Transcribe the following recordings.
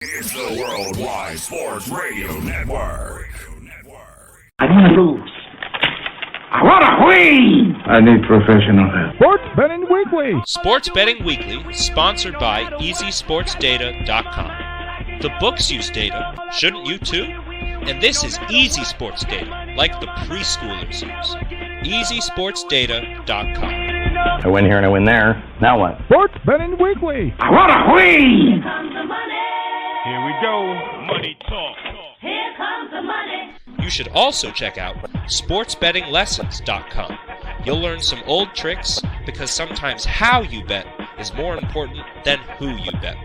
It's the Worldwide Sports Radio Network. I want to lose. I want to win. I need professional help. Sports Betting Weekly. Sports Betting Weekly, sponsored by EasySportsData.com. The books use data, shouldn't you too? And this is easy sports data, like the preschoolers use. EasySportsData.com. I win here and I win there. Now what? Sports Betting Weekly. I want to win. Here we go. Money talk. Here comes the money. You should also check out SportsBettingLessons.com. You'll learn some old tricks because sometimes how you bet is more important than who you bet.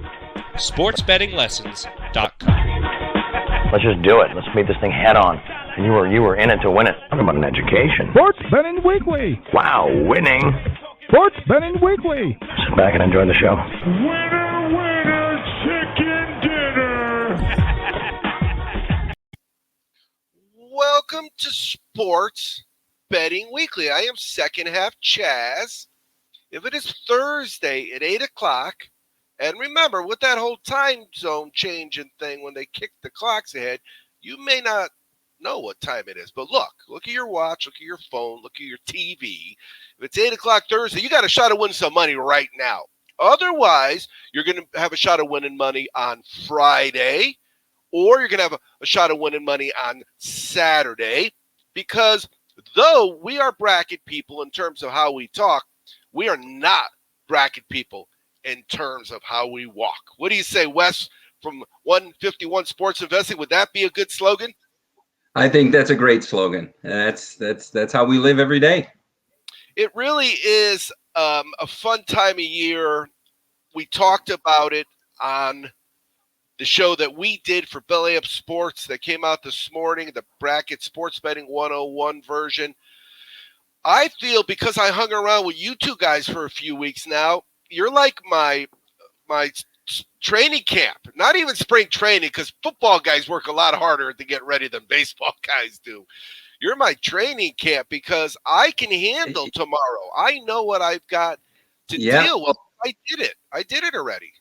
SportsBettingLessons.com. Let's just do it. Let's meet this thing head on. You were in it to win it. Talk about an education. Sports Betting Weekly. Wow, winning. Sports Betting Weekly. Sit back and enjoy the show. Winner, winner, chicken dinner. Welcome to Sports Betting Weekly. I am second half Chaz. If it is Thursday at 8 o'clock, and remember, with that whole time zone changing thing, when they kick the clocks ahead, you may not know what time it is. But look at your watch, look at your phone, look at your TV. If it's 8 o'clock Thursday, you got a shot of winning some money right now. Otherwise, you're going to have a shot of winning money on Friday, or you're going to have a shot of winning money on Saturday, because though we are bracket people in terms of how we talk, we are not bracket people in terms of how we walk. What do you say, Wes, from 151 Sports Investing? Would that be a good slogan? I think that's a great slogan. That's how we live every day. It really is a fun time of year. We talked about it on the show that we did for Belly Up Sports that came out this morning, the Bracket Sports Betting 101 version. I feel, because I hung around with you two guys for a few weeks now, you're like my training camp, not even spring training, because football guys work a lot harder to get ready than baseball guys do. You're my training camp because I can handle tomorrow. I know what I've got to deal with. I did it already.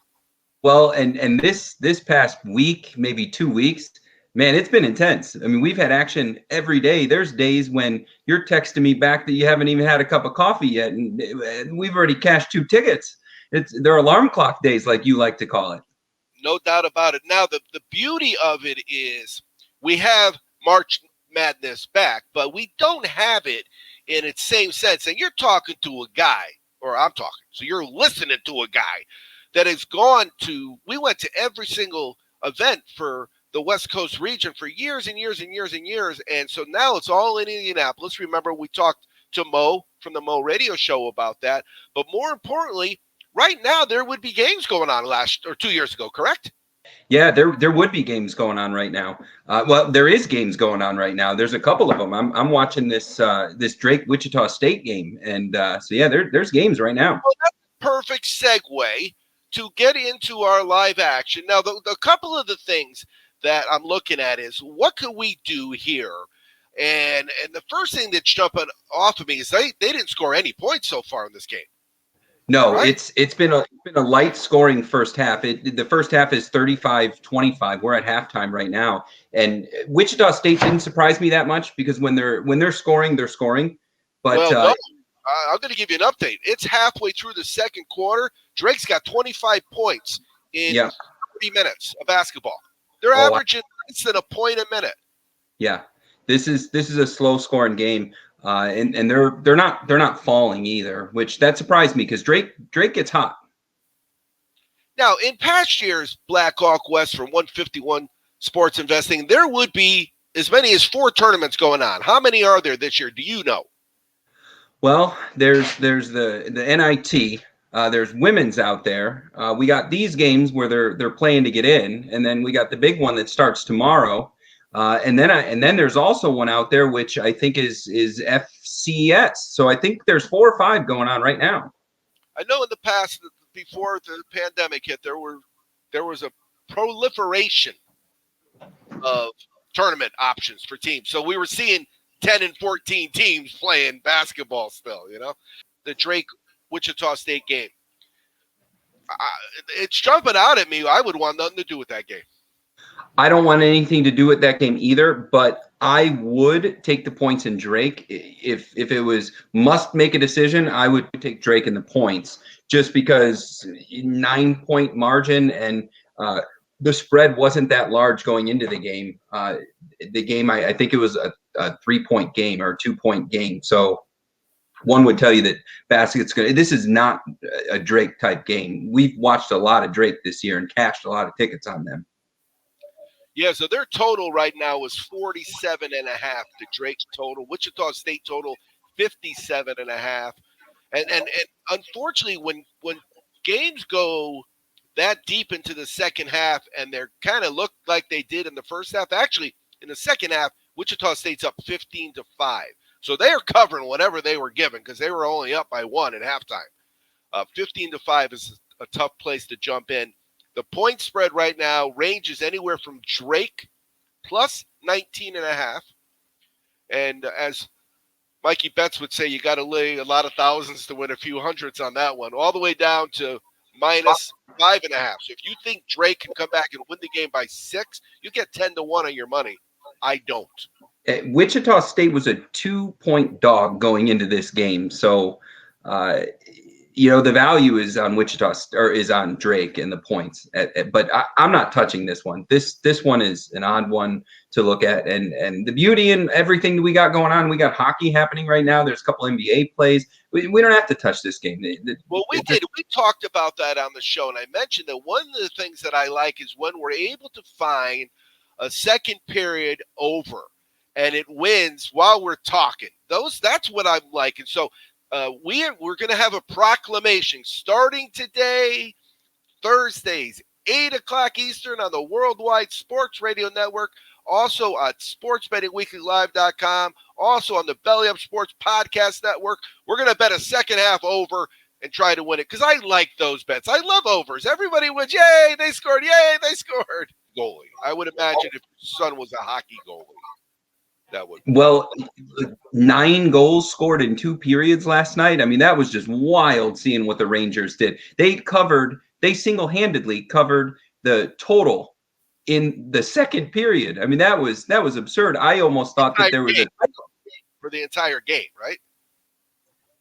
Well, and this past week, maybe 2 weeks, man, it's been intense. I mean, we've had action every day. There's days when you're texting me back that you haven't even had a cup of coffee yet, and we've already cashed 2 tickets. They're alarm clock days, like you like to call it. No doubt about it. Now, the beauty of it is we have March Madness back, but we don't have it in its same sense. And you're talking to a guy, or I'm talking, so you're listening to a guy that has gone to, we went to every single event for the West Coast region for years and years and years and years. And so now it's all in Indianapolis. Remember, we talked to Mo from the Mo radio show about that. But more importantly, right now, there would be games going on 2 years ago, correct? Yeah, there would be games going on right now. Well, there is games going on right now. There's a couple of them. I'm watching this Drake Wichita State game, and so yeah, there's games right now. Well, that's a perfect segue to get into our live action. Now, the couple of the things that I'm looking at is what could we do here? And the first thing that's jumping off of me is they didn't score any points so far in this game. No, right? it's been a light scoring first half. The first half is 35-25. We're at halftime right now, and Wichita State didn't surprise me that much because when they're scoring, they're scoring. But no, I'm going to give you an update. It's halfway through the second quarter. Drake's got 25 points in 30 minutes of basketball. They're averaging less than a point a minute. Yeah, this is a slow scoring game. And they're not falling either, which that surprised me because Drake gets hot. Now, in past years, Black Hawk West from 151 Sports Investing, there would be as many as 4 tournaments going on. How many are there this year? Do you know? Well, there's the NIT. There's women's out there. We got these games where they're playing to get in, and then we got the big one that starts tomorrow. And then there's also one out there which I think is FCS. So I think there's 4 or 5 going on right now. I know in the past, before the pandemic hit, there was a proliferation of tournament options for teams. So we were seeing 10 and 14 teams playing basketball still. The Drake Wichita State game. It's jumping out at me. I would want nothing to do with that game. I don't want anything to do with that game either, but I would take the points in Drake. If it was must make a decision, I would take Drake in the points just because 9-point margin and the spread wasn't that large going into the game. I think it was a 3-point game or a 2-point game. So one would tell you that this is not a Drake type game. We've watched a lot of Drake this year and cashed a lot of tickets on them. Yeah, so their total right now is 47.5. The Drake total. Wichita State total 57.5. And unfortunately, when games go that deep into the second half and they're kind of look like they did in the first half, actually in the second half, Wichita State's up 15-5. So they are covering whatever they were given because they were only up by 1 at halftime. 15-5 is a tough place to jump in. The point spread right now ranges anywhere from Drake plus 19.5. And as Mikey Betts would say, you got to lay a lot of thousands to win a few hundreds on that one, all the way down to minus 5.5. So if you think Drake can come back and win the game by 6, you get 10-1 on your money. I don't. Wichita State was a 2-point dog going into this game. So, the value is on Wichita or is on Drake and the points. But I'm not touching this one. This one is an odd one to look at. And the beauty and everything that we got going on, we got hockey happening right now. There's a couple NBA plays. We don't have to touch this game. Well, we did. We talked about that on the show. And I mentioned that one of the things that I like is when we're able to find a second period over and it wins while we're talking. That's what I'm liking. So we're going to have a proclamation starting today, Thursdays, 8 o'clock Eastern on the Worldwide Sports Radio Network, also at sportsbettingweeklylive.com, also on the Belly Up Sports Podcast Network. We're going to bet a second half over and try to win it because I like those bets. I love overs. Everybody wins. Yay, they scored. Yay, they scored. Goalie. I would imagine if your son was a hockey goalie. Well, 9 goals scored in 2 periods last night. I mean, that was just wild seeing what the Rangers did. They single-handedly covered the total in the second period. I mean, that was absurd. I almost thought that there was for the entire game, right?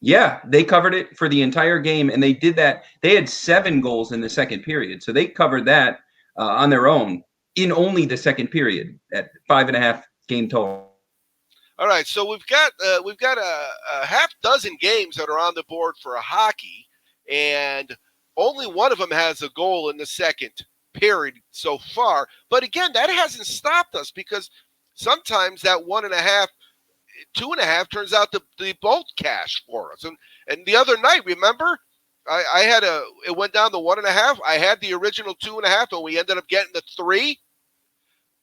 Yeah, they covered it for the entire game, and they did that. They had 7 goals in the second period, so they covered that on their own in only the second period at 5.5 game total. All right, so we've got a half dozen games that are on the board for a hockey, and only one of them has a goal in the second period so far. But again, that hasn't stopped us because sometimes that 1.5, 2.5 turns out to be both cash for us. And the other night, remember, it went down to 1.5. I had the original 2.5, and we ended up getting the 3.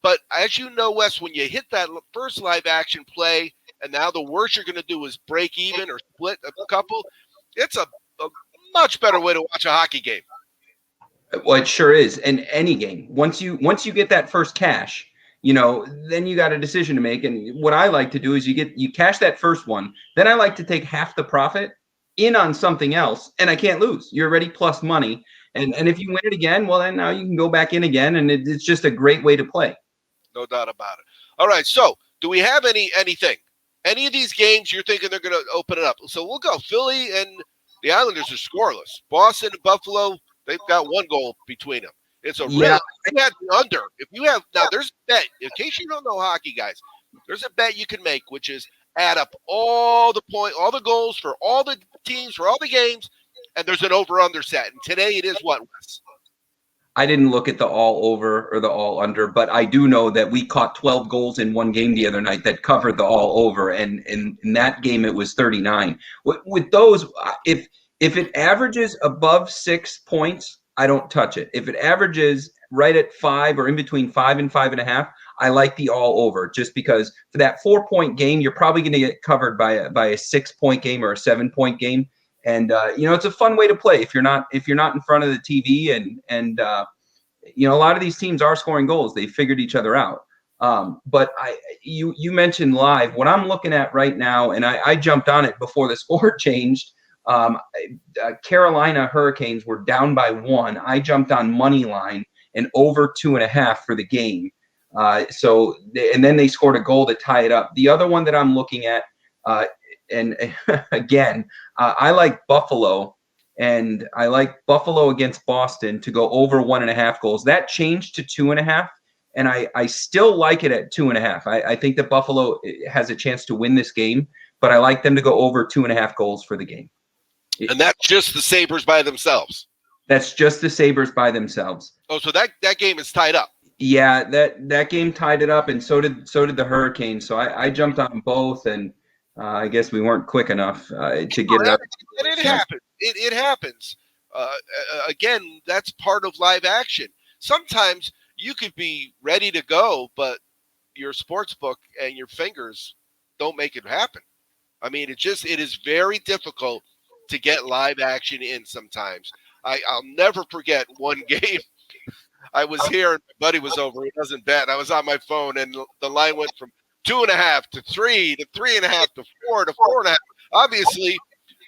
But as you know, Wes, when you hit that first live action play, and now the worst you're going to do is break even or split a couple, it's a much better way to watch a hockey game. Well, it sure is. And any game, once you get that first cash, then you got a decision to make. And what I like to do is you cash that first one. Then I like to take half the profit in on something else, and I can't lose. You're already plus money. And if you win it again, well, then now you can go back in again, and it's just a great way to play. No doubt about it. All right, so do we have anything? Any of these games you're thinking they're going to open it up? So we'll go. Philly and the Islanders are scoreless. Boston and Buffalo, they've got 1 goal between them. It's a real under. If you have now, there's a bet. In case you don't know hockey, guys, there's a bet you can make, which is add up all the goals for all the teams for all the games, and there's an over/under set. And today it is what, Wes? I didn't look at the all over or the all under, but I do know that we caught 12 goals in one game the other night that covered the all over. And in that game, it was 39. With those, if it averages above 6 points, I don't touch it. If it averages right at 5 or in between 5 and 5.5, I like the all over just because for that 4-point game, you're probably going to get covered by a 6-point game or a 7-point game. And it's a fun way to play if you're not in front of the TV and a lot of these teams are scoring goals. They figured each other out. But you mentioned live. What I'm looking at right now, and I jumped on it before the sport changed, Carolina Hurricanes were down by 1. I jumped on money line and over 2.5 for the game. And then they scored a goal to tie it up. The other one that I'm looking at, and again, I like Buffalo, and I like Buffalo against Boston to go over 1.5 goals. That changed to 2.5, and I still like it at 2.5. I think that Buffalo has a chance to win this game, but I like them to go over 2.5 goals for the game. And that's just the Sabres by themselves. That's just the Sabres by themselves. Oh, so that game is tied up. Yeah, that game tied it up, and so did the Hurricanes. So I jumped on both, and I guess we weren't quick enough to get it up. And it happens. It happens. Again, that's part of live action. Sometimes you could be ready to go, but your sports book and your fingers don't make it happen. I mean, it is very difficult to get live action in sometimes. I'll never forget one game. I was here and my buddy was over. He doesn't bet. I was on my phone and the line went from 2.5 to 3 to 3.5 to 4 to 4.5. Obviously,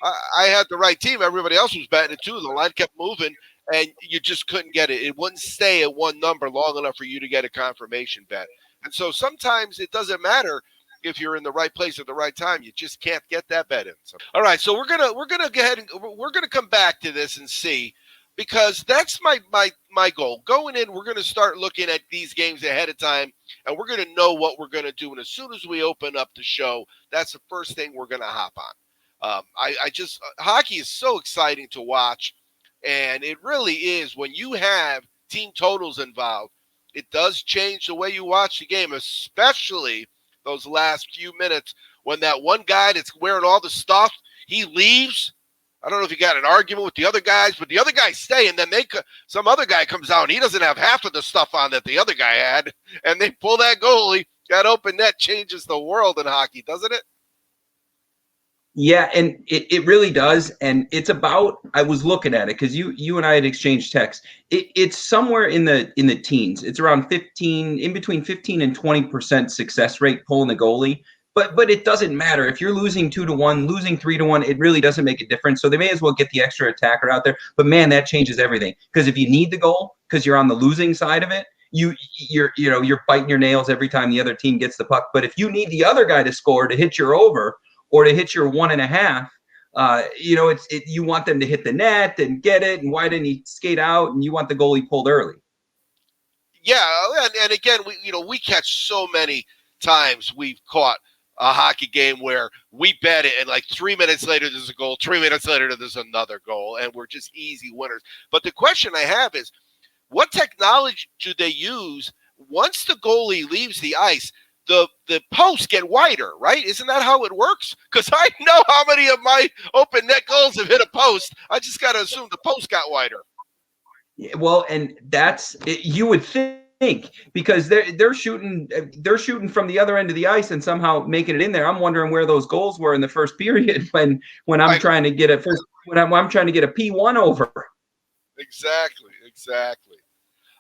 I had the right team. Everybody else was betting it too. The line kept moving and you just couldn't get it. It wouldn't stay at one number long enough for you to get a confirmation bet. And so sometimes it doesn't matter if you're in the right place at the right time. You just can't get that bet in. So, all right, so we're gonna go ahead and we're gonna come back to this and see, because that's my goal. Going in, we're gonna start looking at these games ahead of time, and we're gonna know what we're gonna do. And as soon as we open up the show, that's the first thing we're gonna hop on. Hockey is so exciting to watch, and it really is. When you have team totals involved, it does change the way you watch the game, especially those last few minutes when that one guy that's wearing all the stuff, he leaves. I don't know if he got an argument with the other guys, but the other guys stay, and then some other guy comes out, and he doesn't have half of the stuff on that the other guy had, and they pull that goalie. That open net changes the world in hockey, doesn't it? Yeah, and it really does. And it's about, I was looking at it because you and I had exchanged texts. It's somewhere in the teens. It's around 15, in between 15 and 20% success rate pulling the goalie. But it doesn't matter if you're losing 2-1, losing 3-1. It really doesn't make a difference. So they may as well get the extra attacker out there. But man, that changes everything. Because if you need the goal because you're on the losing side of it, you're biting your nails every time the other team gets the puck. But if you need the other guy to score to hit your over, or to hit your 1.5, you want them to hit the net and get it. And why didn't he skate out? And you want the goalie pulled early. Yeah, and again, we catch so many times we've caught a hockey game where we bet it, and like 3 minutes later there's a goal, 3 minutes later there's another goal, and we're just easy winners. But the question I have is, what technology do they use once the goalie leaves the ice? The posts get wider, right? Isn't that how it works? Because I know how many of my open net goals have hit a post. I just got to assume the post got wider. Yeah, well, and that's it, you would think, because they're shooting from the other end of the ice and somehow making it in there. I'm wondering where those goals were in the first period when I'm trying to get a P1 over. Exactly.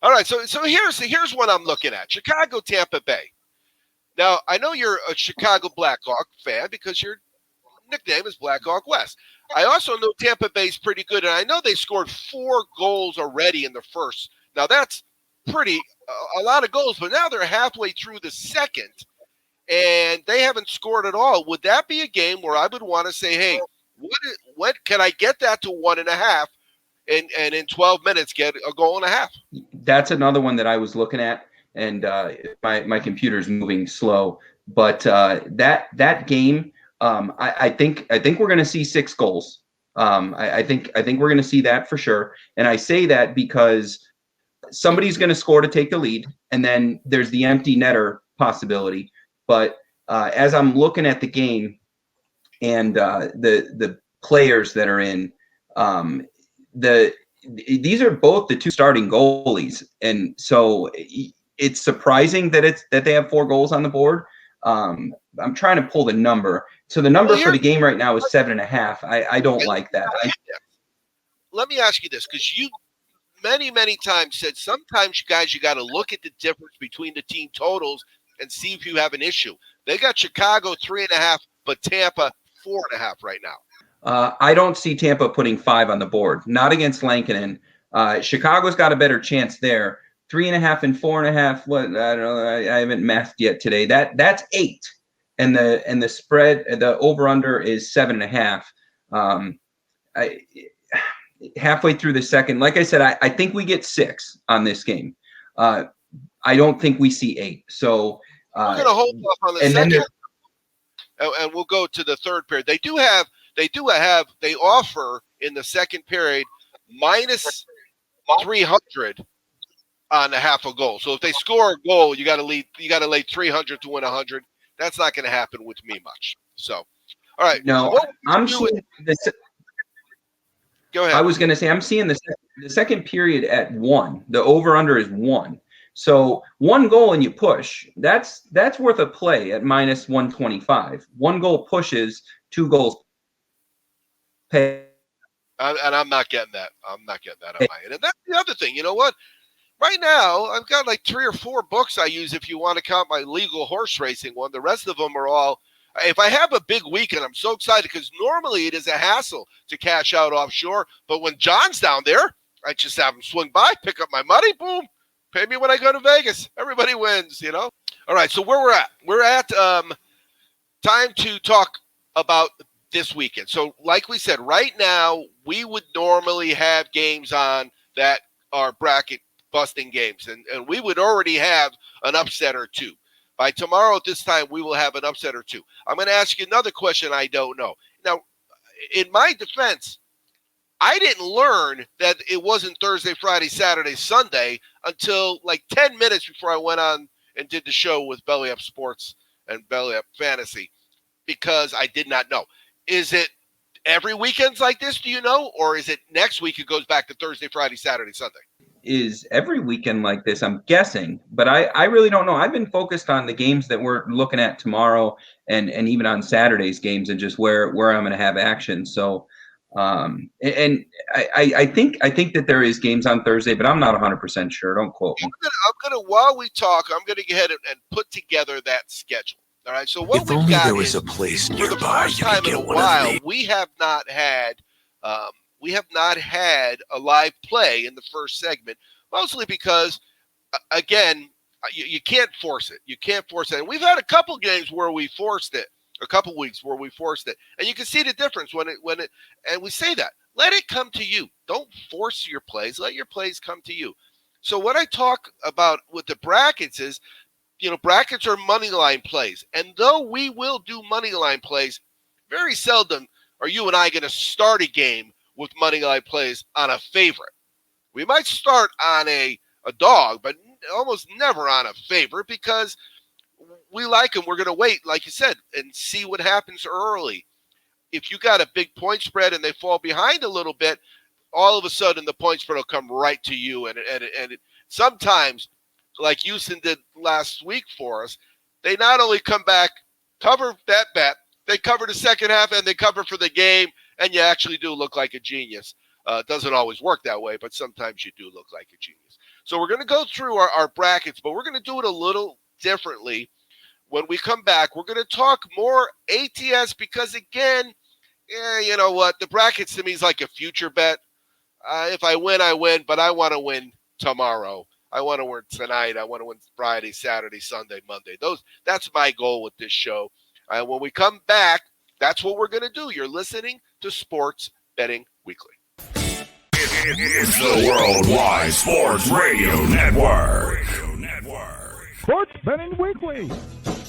All right, so here's what I'm looking at: Chicago, Tampa Bay. Now, I know you're a Chicago Blackhawk fan because your nickname is Blackhawk West. I also know Tampa Bay's pretty good, and I know they scored 4 goals already in the first. Now, that's a lot of goals, but now they're halfway through the second, and they haven't scored at all. Would that be a game where I would want to say, hey, what can I get that to 1.5 and in 12 minutes get a goal and a half? That's another one that I was looking at. And my computer's moving slow, but that game, I think we're going to see 6 goals. I think we're going to see that for sure. And I say that because somebody's going to score to take the lead, and then there's the empty netter possibility. But as I'm looking at the game and the players that are in, these are both the 2 starting goalies, and so it's surprising that they have 4 goals on the board. I'm trying to pull the number. So the number for the game right now is 7.5. I don't like that. Let me ask you this, because you many times said sometimes you got to look at the difference between the team totals and see if you have an issue. They got Chicago 3.5, but Tampa 4.5 right now. I don't see Tampa putting 5 on the board. Not against Lankinen. Chicago's got a better chance there. 3.5 and 4.5. What I don't know. I haven't mathed yet today. That's 8, and the spread, the over under is 7.5. Halfway through the second, like I said, I think we get 6 on this game. I don't think we see 8. So we're going to hold off on the second, and we'll go to the third period. They offer in the second period minus 300 on a half a goal. So if they score a goal, you got to lay 300 to win 100. That's not going to happen with me much. So, all right. No, I'm seeing this. Go ahead. I was going to say I'm seeing the second period at 1. The over under is 1. So 1 goal and you push. That's worth a play at minus 125. 1 goal pushes, 2 goals pay. And I'm not getting that. I'm not getting that on my end. And that's the other thing. You know what? Right now, I've got like 3 or 4 books I use if you want to count my legal horse racing one. The rest of them are all – if I have a big weekend, I'm so excited because normally it is a hassle to cash out offshore. But when John's down there, I just have him swing by, pick up my money, boom, pay me when I go to Vegas. Everybody wins, you know? All right, so where we're at. We're at time to talk about this weekend. So like we said, right now, we would normally have games on that are bracket busting games, and we would already have an upset or 2. By tomorrow at this time, we will have an upset or 2. I'm going to ask you another question I don't know. Now, in my defense, I didn't learn that it wasn't Thursday, Friday, Saturday, Sunday until like 10 minutes before I went on and did the show with Belly Up Sports and Belly Up Fantasy, because I did not know. Is it every weekend's like this, do you know? Or is it next week it goes back to Thursday, Friday, Saturday, Sunday? Is every weekend like this, I'm guessing, but I really don't know. I've been focused on the games that we're looking at tomorrow and even on Saturday's games and just where I'm going to have action. So and I think that there is games on Thursday, but I'm not 100% sure. Don't quote me. I'm gonna while we talk, I'm gonna go ahead and put together that schedule. All right. So what If we've only got there was is, a place for the nearby first you could time in get a one of while, these. we have not had a live play in the first segment, mostly because, again, you can't force it. You can't force it. And we've had a couple games where we forced it, a couple weeks where we forced it, and you can see the difference when it. And we say that, let it come to you. Don't force your plays. Let your plays come to you. So what I talk about with the brackets is, brackets are money line plays, and though we will do money line plays, very seldom are you and I going to start a game with money line plays on a favorite. We might start on a dog, but almost never on a favorite because we like them. We're going to wait, like you said, and see what happens early. If you got a big point spread and they fall behind a little bit, all of a sudden the point spread will come right to you. And sometimes, like Houston did last week for us, they not only come back, cover that bet, they cover the second half and they cover for the game, and you actually do look like a genius. It doesn't always work that way, but sometimes you do look like a genius. So we're going to go through our brackets, but we're going to do it a little differently. When we come back, we're going to talk more ATS because, again, you know what? The brackets to me is like a future bet. If I win, I win, but I want to win tomorrow. I want to win tonight. I want to win Friday, Saturday, Sunday, Monday. That's my goal with this show. When we come back, that's what we're going to do. You're listening to Sports Betting Weekly. It's the Worldwide Sports Radio Network. Sports Betting Weekly.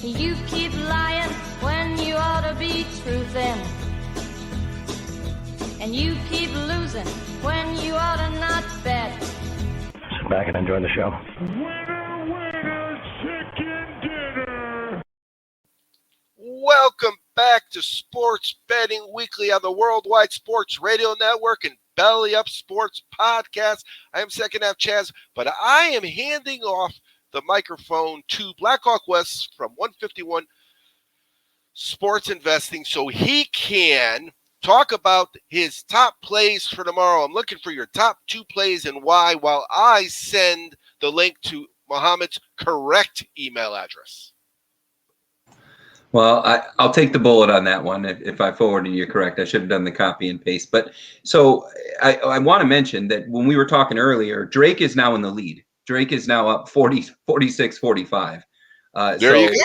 You keep lying when you ought to be truthing. And you keep losing when you ought to not bet. Sit back and enjoy the show. Winner, chicken dinner. Welcome back to Sports Betting Weekly on the Worldwide Sports Radio Network and Belly Up Sports Podcast. I am second half Chaz, but I am handing off the microphone to Blackhawk West from 151 Sports Investing so he can talk about his top plays for tomorrow. I'm looking for your top 2 plays and why, while I send the link to Mohammed's correct email address. Well, I'll take the bullet on that one. If I forwarded you correct, I should have done the copy and paste. But so I want to mention that when we were talking earlier, Drake is now in the lead. Drake is now up 46, 45. There you go.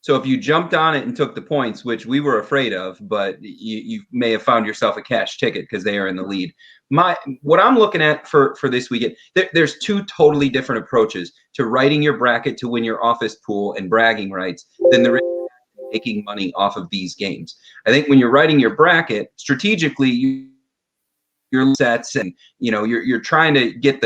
So if you jumped on it and took the points, which we were afraid of, but you may have found yourself a cash ticket because they are in the lead. What I'm looking at for this weekend, there's two totally different approaches to writing your bracket to win your office pool and bragging rights than there is making money off of these games. I think when you're writing your bracket strategically, your sets and you're trying to get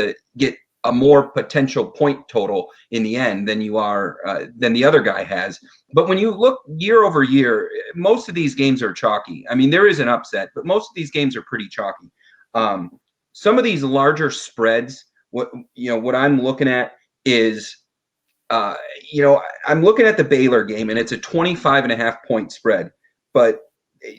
a more potential point total in the end than you are than the other guy has. But when you look year over year, most of these games are chalky. I mean, there is an upset, but most of these games are pretty chalky. Some of these larger spreads, what I'm looking at is I'm looking at the Baylor game and it's a 25.5 point spread. But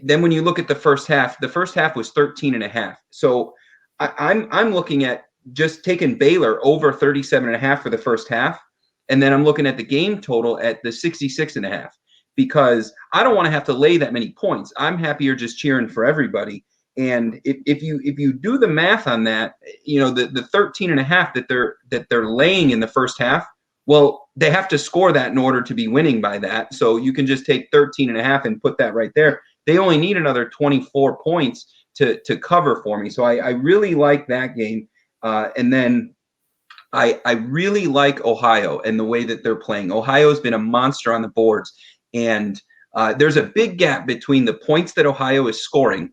then when you look at the first half was 13.5. So I'm looking at just taking Baylor over 37.5 for the first half. And then I'm looking at the game total at the 66.5 because I don't want to have to lay that many points. I'm happier just cheering for everybody. And if you do the math on that, the 13.5 that they're laying in the first half, well, they have to score that in order to be winning by that. So you can just take 13.5 and put that right there. They only need another 24 points to cover for me. So I really like that game. And then I really like Ohio and the way that they're playing. Ohio's been a monster on the boards. And there's a big gap between the points that Ohio is scoring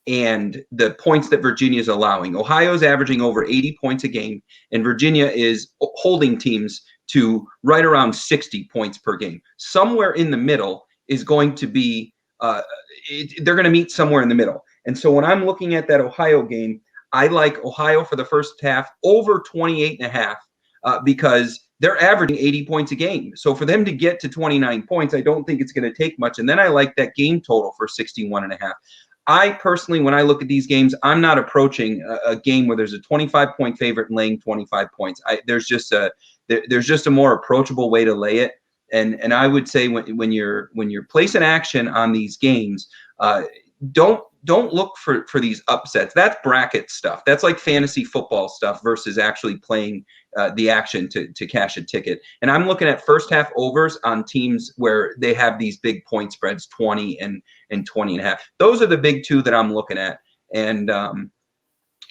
and the points that Virginia is allowing. Ohio's averaging over 80 points a game, and Virginia is holding teams to right around 60 points per game. Somewhere in the middle is going to be, they're going to meet somewhere in the middle. And so when I'm looking at that Ohio game, I like Ohio for the first half over 28.5 because they're averaging 80 points a game. So for them to get to 29 points, I don't think it's going to take much. And then I like that game total for 61.5. I personally, when I look at these games, I'm not approaching a game where there's a 25-point favorite and laying 25 points. There's just a more approachable way to lay it. And I would say when you're placing action on these games, don't look for these upsets. That's bracket stuff. That's like fantasy football stuff versus actually playing the action to cash a ticket. And I'm looking at first half overs on teams where they have these big point spreads, 20 and 20.5. Those are the big two that I'm looking at. And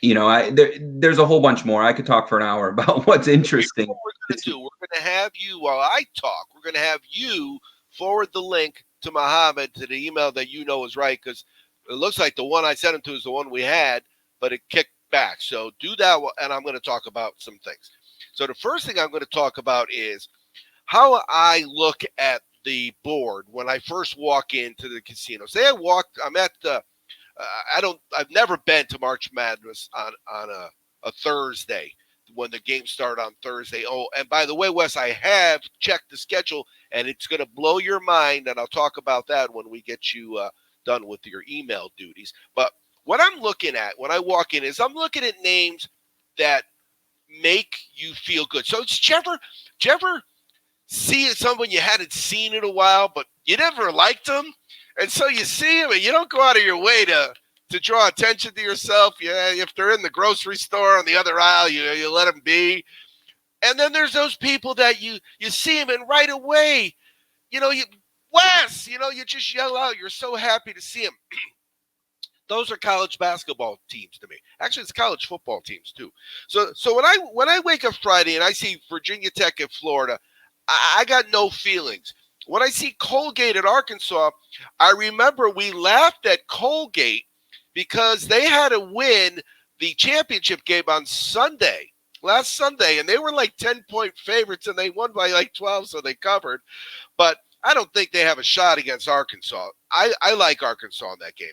there's a whole bunch more. I could talk for an hour about what's interesting. What we're going to do, we're going to have you, while I talk, we're going to have you forward the link to Muhammad to the email that you know is right, because it looks like the one I sent him to is the one we had, but it kicked back. So do that, and I'm going to talk about some things. So the first thing I'm going to talk about is how I look at the board when I first walk into the casino. Say I'm at the I've never been to March Madness on a Thursday when the games start on Thursday. Oh, and by the way, Wes, I have checked the schedule, and it's going to blow your mind, and I'll talk about that when we get you done with your email duties. But what I'm looking at when I walk in is I'm looking at names that make you feel good. So it's ever see someone you hadn't seen in a while, but you never liked them, and so you see them, and you don't go out of your way to draw attention to yourself. Yeah, if they're in the grocery store on the other aisle, you let them be. And then there's those people that you see them, and right away, Wes, you just yell out. You're so happy to see them. Those are college basketball teams to me. Actually, it's college football teams too. So when I wake up Friday and I see Virginia Tech at Florida, I got no feelings. When I see Colgate at Arkansas, I remember we laughed at Colgate because they had to win the championship game on last Sunday, and they were like 10-point favorites, and they won by like 12, so they covered. But I don't think they have a shot against Arkansas. I like Arkansas in that game.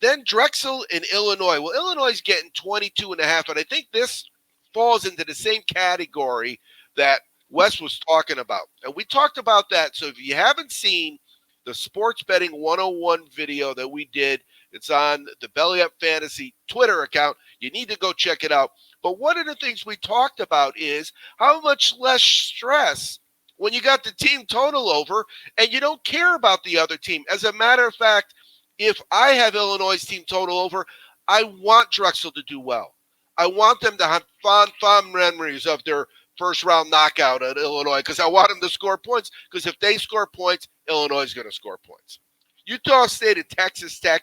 Then Drexel in Illinois. Well, Illinois is getting 22.5, and I think this falls into the same category that Wes was talking about. And we talked about that. So if you haven't seen the Sports Betting 101 video that we did, it's on the Belly Up Fantasy Twitter account. You need to go check it out. But one of the things we talked about is how much less stress when you got the team total over and you don't care about the other team. As a matter of fact, if I have Illinois' team total over, I want Drexel to do well. I want them to have fond memories of their first-round knockout at Illinois because I want them to score points, because if they score points, Illinois is going to score points. Utah State and Texas Tech,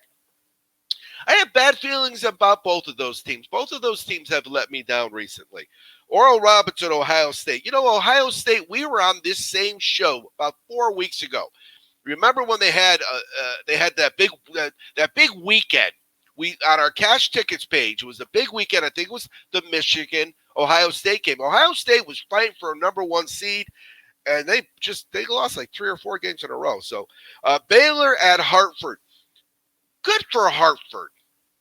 I have bad feelings about both of those teams. Both of those teams have let me down recently. Oral Roberts at Ohio State. You know, Ohio State, we were on this same show about 4 weeks ago. Remember when they had that big weekend? We on our cash tickets page, it was a big weekend. I think it was the Michigan-Ohio State game. Ohio State was fighting for a number 1 seed, and they lost like 3 or 4 games in a row. So Baylor at Hartford. Good for Hartford.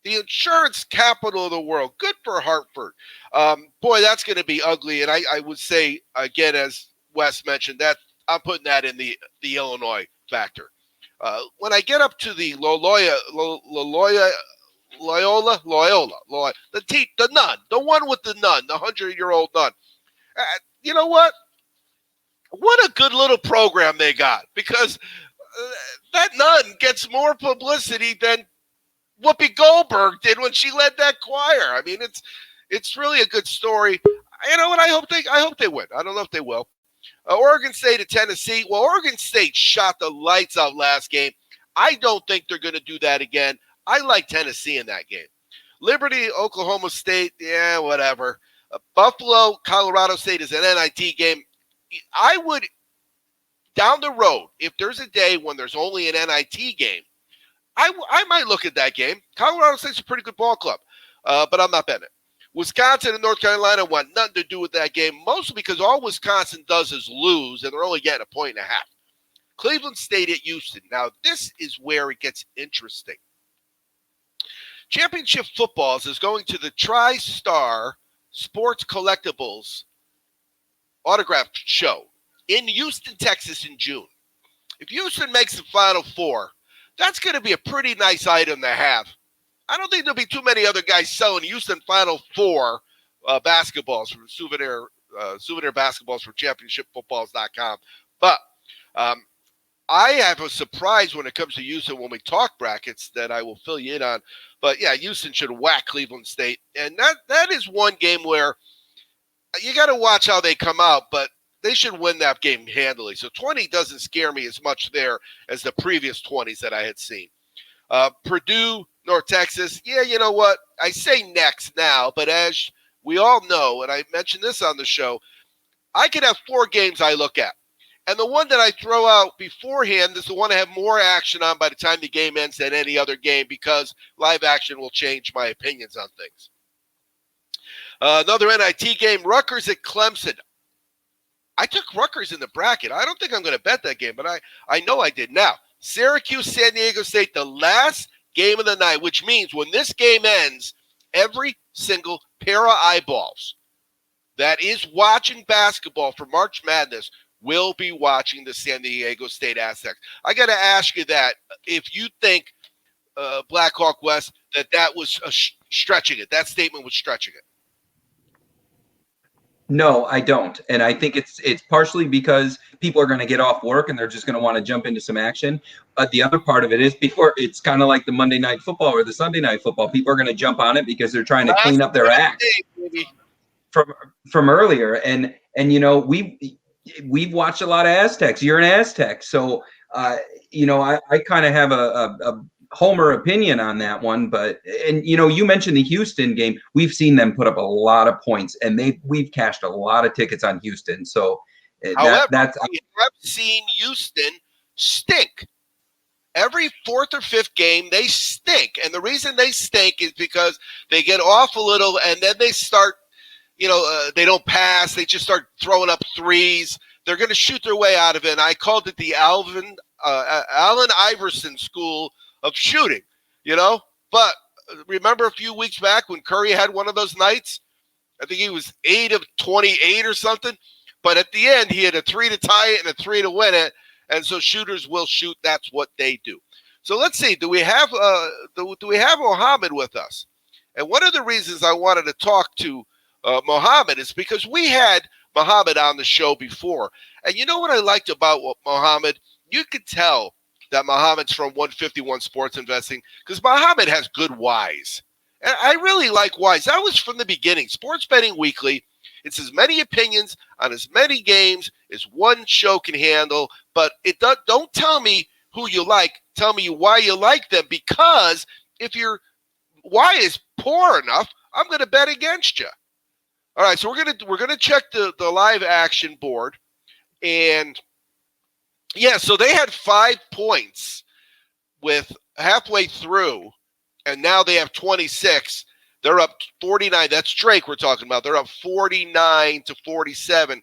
The insurance capital of the world. Good for Hartford. Boy, that's going to be ugly. And I would say, again, as Wes mentioned, that I'm putting that in the Illinois factor. When I get up to the Loyola, the nun, the one with the nun, the 100-year-old nun. You know what? What a good little program they got, because that nun gets more publicity than Whoopi Goldberg did when she led that choir. I mean, it's really a good story. You know what? I hope they win. I don't know if they will. Oregon State at Tennessee. Well, Oregon State shot the lights out last game. I don't think they're going to do that again. I like Tennessee in that game. Liberty, Oklahoma State, yeah, whatever. Buffalo, Colorado State is an NIT game. I would, down the road, if there's a day when there's only an NIT game, I might look at that game. Colorado State's a pretty good ball club, but I'm not betting it. Wisconsin and North Carolina want nothing to do with that game, mostly because all Wisconsin does is lose, and they're only getting 1.5 points. Cleveland State at Houston. Now, this is where it gets interesting. Championship Footballs is going to the TriStar Sports Collectibles autograph show in Houston, Texas in June. If Houston makes the Final Four, that's going to be a pretty nice item to have. I don't think there'll be too many other guys selling Houston Final Four basketballs from souvenir basketballs from championshipfootballs.com. But I have a surprise when it comes to Houston when we talk brackets that I will fill you in on. But, yeah, Houston should whack Cleveland State. And that is one game where you got to watch how they come out, but they should win that game handily. So 20 doesn't scare me as much there as the previous 20s that I had seen. Purdue, North Texas. Yeah, you know what? I say next now, but as we all know, and I mentioned this on the show, I could have 4 games I look at. And the one that I throw out beforehand is the one I have more action on by the time the game ends than any other game, because live action will change my opinions on things. Another NIT game, Rutgers at Clemson. I took Rutgers in the bracket. I don't think I'm going to bet that game, but I know I did. Now, Syracuse, San Diego State, the last game of the night, which means when this game ends, every single pair of eyeballs that is watching basketball for March Madness will be watching the San Diego State Aztecs. I got to ask you that, if you think, Blackhawk West, that was stretching it. That statement was stretching it. No, I don't. And I think it's partially because people are going to get off work and they're just going to want to jump into some action. The other part of it is it's kind of like the Monday Night Football or the Sunday Night Football. People are going to jump on it because they're trying to clean up their act from earlier. And you know, we've watched a lot of Aztecs. You're an Aztec. So, you know, I kind of have a homer opinion on that one, and you know, you mentioned the Houston game. We've seen them put up a lot of points, and we've cashed a lot of tickets on Houston. So, however, we have seen Houston stink. Every 4th or 5th game, they stink, and the reason they stink is because they get off a little, and then they start, you know, they don't pass. They just start throwing up threes. They're going to shoot their way out of it. And I called it the Allen Iverson school of shooting, you know. But remember a few weeks back when Curry had one of those nights? I think he was 8 of 28 or something. But at the end, he had a 3 to tie it and a 3 to win it. And so shooters will shoot. That's what they do. So let's see. Do we have Mohammed with us? And one of the reasons I wanted to talk to Mohammed is because we had Muhammad on the show before. And you know what I liked about Muhammad? You could tell that Muhammad's from 151 Sports Investing because Muhammad has good whys. And I really like whys. That was from the beginning. Sports Betting Weekly, it's as many opinions on as many games as one show can handle. But don't tell me who you like. Tell me why you like them, because if your why is poor enough, I'm going to bet against you. All right, so we're gonna check the live action board, and yeah, so they had 5 points with halfway through, and now they have 26. They're up 49. That's Drake we're talking about. They're up 49-47.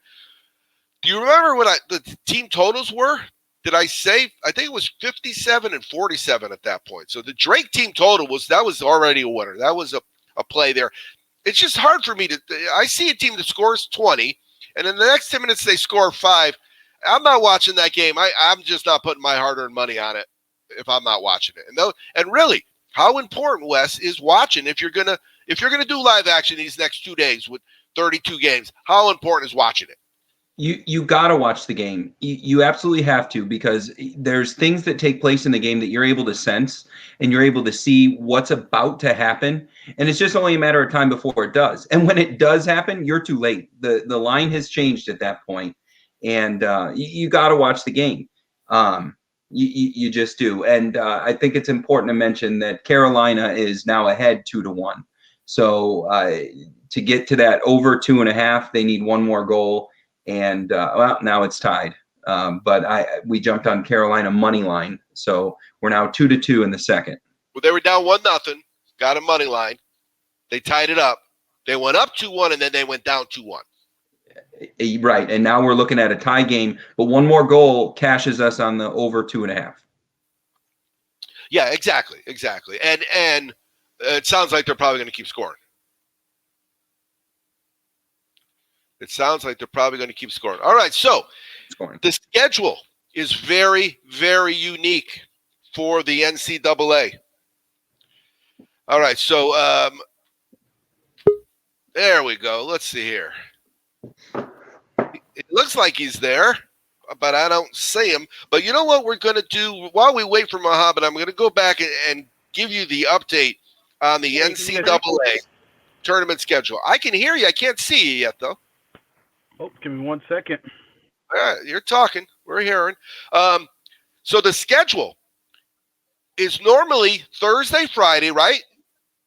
Do you remember what the team totals were? Did I say? I think it was 57 and 47 at that point. So the Drake team total was already a winner. That was a play there. It's just hard for me I see a team that scores 20, and in the next 10 minutes they score 5. I'm not watching that game. I'm just not putting my hard-earned money on it if I'm not watching it. And really, how important, Wes, is watching if you're gonna do live action these next 2 days with 32 games? How important is watching it? You got to watch the game. You absolutely have to, because there's things that take place in the game that you're able to sense, and you're able to see what's about to happen. And it's just only a matter of time before it does. And when it does happen, you're too late. The line has changed at that point, and you got to watch the game. You just do. And I think it's important to mention that Carolina is now ahead 2-1. So to get to that over 2.5, they need one more goal. And well, now it's tied. But we jumped on Carolina money line, so we're now 2-2 in the second. Well, they were down 1-0, got a money line. They tied it up. They went up 2-1, and then they went down 2-1. Right, and now we're looking at a tie game, but one more goal cashes us on the over 2.5. Yeah, exactly. And it sounds like they're probably going to keep scoring. All right, so the schedule is very, very unique for the NCAA. All right, so there we go. Let's see here. It looks like he's there, but I don't see him. But you know what we're going to do? While we wait for Muhammad, I'm going to go back and give you the update on the NCAA tournament schedule. I can hear you. I can't see you yet, though. Oh, give me 1 second. You're talking. We're hearing. So the schedule is normally Thursday, Friday, right?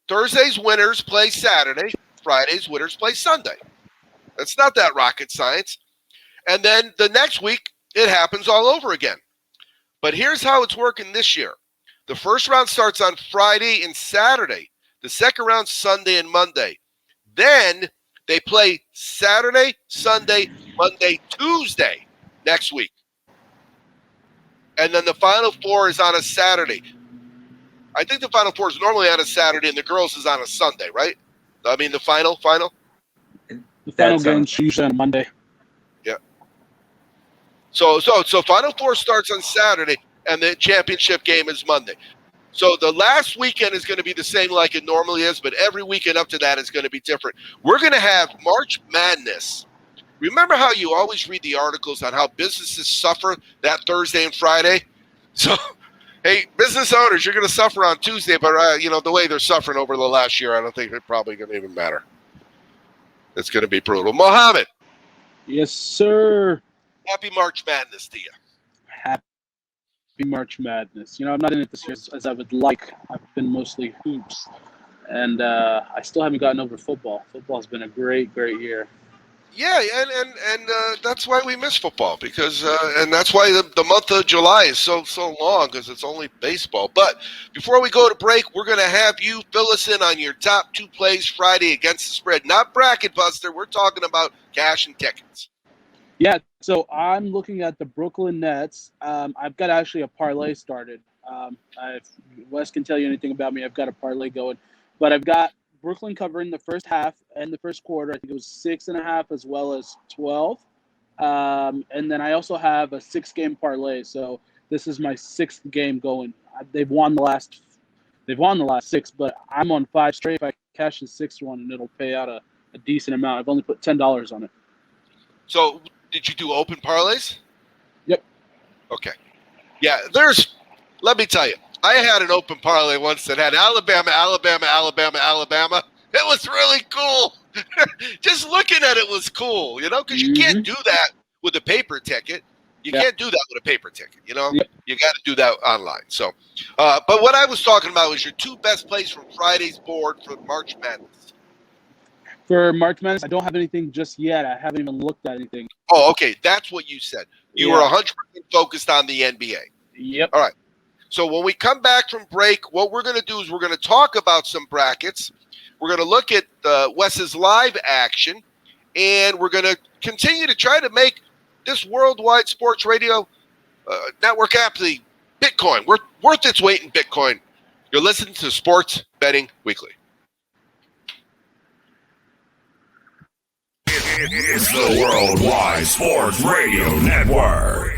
Thursday's winners play Saturday. Friday's winners play Sunday. That's not that rocket science. And then the next week, it happens all over again. But here's how it's working this year. The first round starts on Friday and Saturday. The second round, Sunday and Monday. Then they play Saturday, Sunday, Monday, Tuesday next week. And then the Final Four is on a Saturday. I think the Final Four is normally on a Saturday and the girls is on a Sunday, right? I mean, the final? The final game's usually on Monday. Yeah. So Final Four starts on Saturday and the championship game is Monday. So the last weekend is going to be the same like it normally is, but every weekend up to that is going to be different. We're going to have March Madness. Remember how you always read the articles on how businesses suffer that Thursday and Friday? So, hey, business owners, you're going to suffer on Tuesday, but the way they're suffering over the last year, I don't think it's probably going to even matter. It's going to be brutal. Mohammed. Yes, sir. Happy March Madness to you. Happy March Madness. I'm not in it this year as I would like. I've been mostly hoops, and I still haven't gotten over football. Football's been a great, great year. Yeah, and that's why we miss football, because and that's why the month of July is so long, because it's only baseball. But before we go to break, we're going to have you fill us in on your top 2 plays Friday against the spread. Not bracket buster. We're talking about cash and tickets. Yeah, so I'm looking at the Brooklyn Nets. I've got actually a parlay started. If Wes can tell you anything about me, I've got a parlay going. But I've got Brooklyn covering the first half and the first quarter. I think it was 6.5 as well as 12. And then I also have a 6-game parlay. So this is my 6th game going. They've won the last 6, but I'm on 5 straight. If I cash the 6th one, and it'll pay out a decent amount. I've only put $10 on it. So did you do open parlays? Yep. Okay. Yeah, let me tell you, I had an open parlay once that had Alabama. It was really cool. Just looking at it was cool, because you can't do that with a paper ticket. You can't do that with a paper ticket, You got to do that online. So, but what I was talking about was your two best plays from Friday's board for March Madness. For March Madness, I don't have anything just yet. I haven't even looked at anything. Oh, okay. That's what you said. You were 100% focused on the NBA. Yep. All right. So when we come back from break, what we're going to do is we're going to talk about some brackets. We're going to look at Wes's live action, and we're going to continue to try to make this worldwide sports radio network app, the Bitcoin, worth its weight in Bitcoin. You're listening to Sports Betting Weekly. It's the Worldwide Sports Radio Network.